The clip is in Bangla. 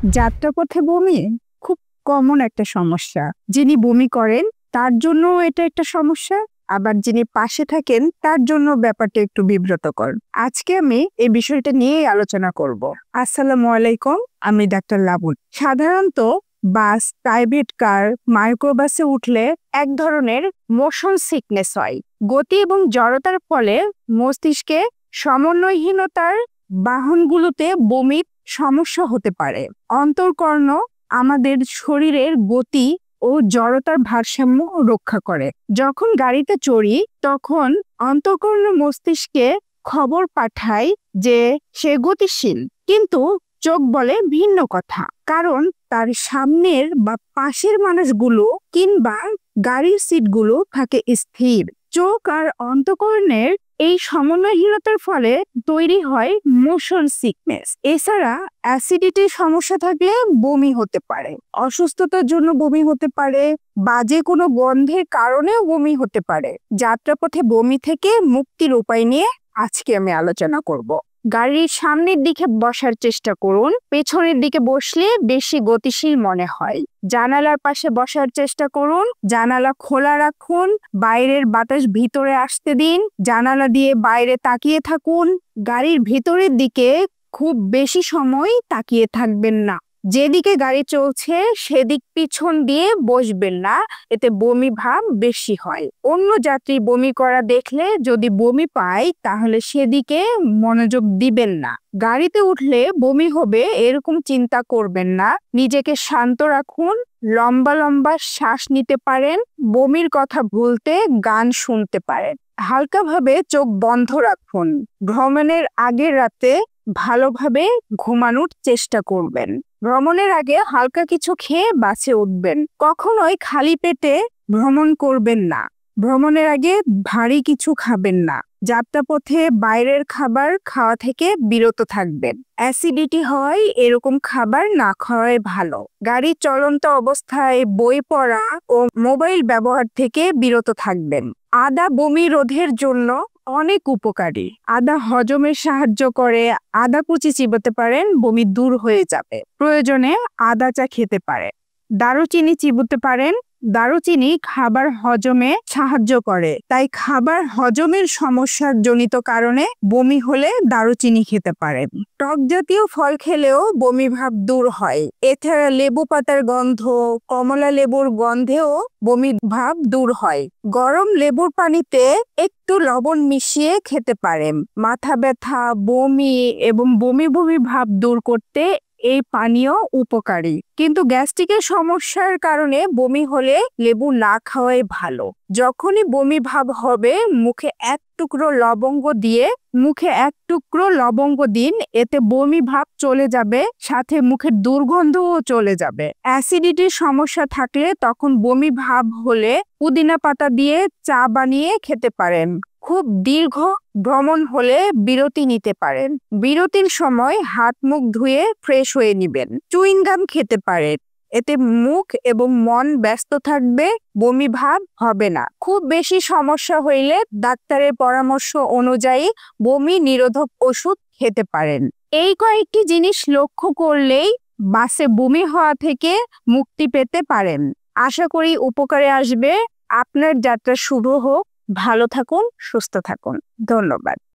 যাত্রাপথে বমি খুব কমন একটা সমস্যা। যিনি বমি করেন তার জন্য এটা একটা সমস্যা, আবার যিনি পাশে থাকেন তার জন্য ব্যাপারটা একটু বিব্রতকর। আজকে আমি এই বিষয়টা নিয়েই আলোচনা করব। আসসালামু আলাইকুম, আমি ডাক্তার লাবুল। সাধারণত বাস, প্রাইভেট কার, মাইক্রোবাসে উঠলে এক ধরনের মোশন সিকনেস হয়। গতি এবং জড়তার ফলে মস্তিষ্কে সমন্বয়হীনতার বাহনগুলোতে বমির সমস্যা হতে পারে। অন্তঃকর্ণ আমাদের শরীরের গতি ও জড়তার ভারসাম্য রক্ষা করে। যখন গাড়িতে চড়ি তখন অন্তঃকর্ণ মস্তিষ্কে খবর পাঠায় যে সে গতিশীল, কিন্তু চোখ বলে ভিন্ন কথা, কারণ তার সামনের বা পাশের মানুষগুলো কিংবা গাড়ির সিটগুলো থাকে স্থির। চোখ আর অন্তঃকর্ণের এই সমন্বয়হীনতার ফলে তৈরি হয় মোশন সিকনেস। এছাড়া অ্যাসিডিটির সমস্যা থাকলে বমি হতে পারে, অসুস্থতার জন্য বমি হতে পারে, বাজে কোনো গন্ধের কারণেও বমি হতে পারে। যাত্রাপথে বমি থেকে মুক্তির উপায় নিয়ে আজকে আমি আলোচনা করব। গাড়ির সামনের দিকে বসার চেষ্টা করুন, পেছনের দিকে বসলে বেশি গতিশীল মনে হয়। জানালার পাশে বসার চেষ্টা করুন, জানালা খোলা রাখুন, বাইরের বাতাস ভিতরে আসতে দিন, জানালা দিয়ে বাইরে তাকিয়ে থাকুন। গাড়ির ভিতরের দিকে খুব বেশি সময় তাকিয়ে থাকবেন না। যেদিকে গাড়ি চলছে সেদিক পিছন দিয়ে বসবেন না, এতে বমি ভাব বেশি হয়। অন্য যাত্রী বমি করা দেখলে যদি বমি পায় তাহলে সেদিকে মনোযোগ দিবেন না। গাড়িতে উঠলে বমি হবে এরকম চিন্তা করবেন না, নিজেকে শান্ত রাখুন, লম্বা লম্বা শ্বাস নিতে পারেন, বমির কথা ভুলতে গান শুনতে পারেন। হালকাভাবে চোখ বন্ধ রাখুন। ভ্রমণের আগের রাতে ভালোভাবে ঘুমানোর চেষ্টা করবেন। ভ্রমণের আগে হালকা কিছু খেয়ে বাসে উঠবেন। কখনোই খালি পেটে ভ্রমণ করবেন না। ভ্রমণের আগে ভারী কিছু খাবেন না। যাত্রাপথে বাইরের খাবার খাওয়া থেকে বিরত থাকবেন। অ্যাসিডিটি হয় এরকম খাবার না খাওয়াই ভালো। গাড়ি চলন্ত অবস্থায় বই পড়া ও মোবাইল ব্যবহার থেকে বিরত থাকবেন। আদা বমি রোধের জন্য অনেক উপকারী। আদা হজমে সাহায্য করে। আদা কুচি চিবোতে পারেন, বমি দূর হয়ে যাবে। প্রয়োজনে আদা চা খেতে পারেন। দারুচিনি চিবোতে পারেন। দারুচিনি খাবার হজমে সাহায্য করে, তাই খাবার হজমের সমস্যার জনিত কারণে বমি হলে দারুচিনি খেতে পারেন। টক জাতীয় ফল খেলেও বমি ভাব দূর হয়। এছাড়া লেবু পাতার গন্ধ, কমলা লেবুর গন্ধেও বমি ভাব দূর হয়। গরম লেবুর পানিতে একটু লবণ মিশিয়ে খেতে পারেন। মাথা ব্যথা, বমি এবং বমি বমি ভাব দূর করতে এই পানীয় উপকারী, কিন্তু গ্যাস্ট্রিকের সমস্যার কারণে বমি হলে লেবু না খাওয়াই ভালো। যখনই বমি ভাব হবে মুখে এক টুকরো লবঙ্গ দিন, এতে বমি ভাব চলে যাবে, সাথে মুখের দুর্গন্ধও চলে যাবে। অ্যাসিডিটির সমস্যা থাকলে তখন বমি ভাব হলে পুদিনা পাতা দিয়ে চা বানিয়ে খেতে পারেন। খুব দীর্ঘ ভ্রমণ হলে বিরতি নিতে পারেন। বিরতির সময় হাত মুখ ধুয়ে ফ্রেশ হয়ে নেবেন। চুইংগাম খেতে পারেন, এতে মুখ এবং মন ব্যস্ত থাকবে, বমি ভাব হবে না। খুব বেশি সমস্যা হইলে ডাক্তারের পরামর্শ অনুযায়ী বমি নিরোধক ওষুধ খেতে পারেন। এই কয়েকটি জিনিস লক্ষ্য করলেই বাসে বমি হওয়া থেকে মুক্তি পেতে পারেন। আশা করি উপকারে আসবে। আপনার যাত্রা শুভ হোক। ভালো থাকুন, সুস্থ থাকুন। ধন্যবাদ।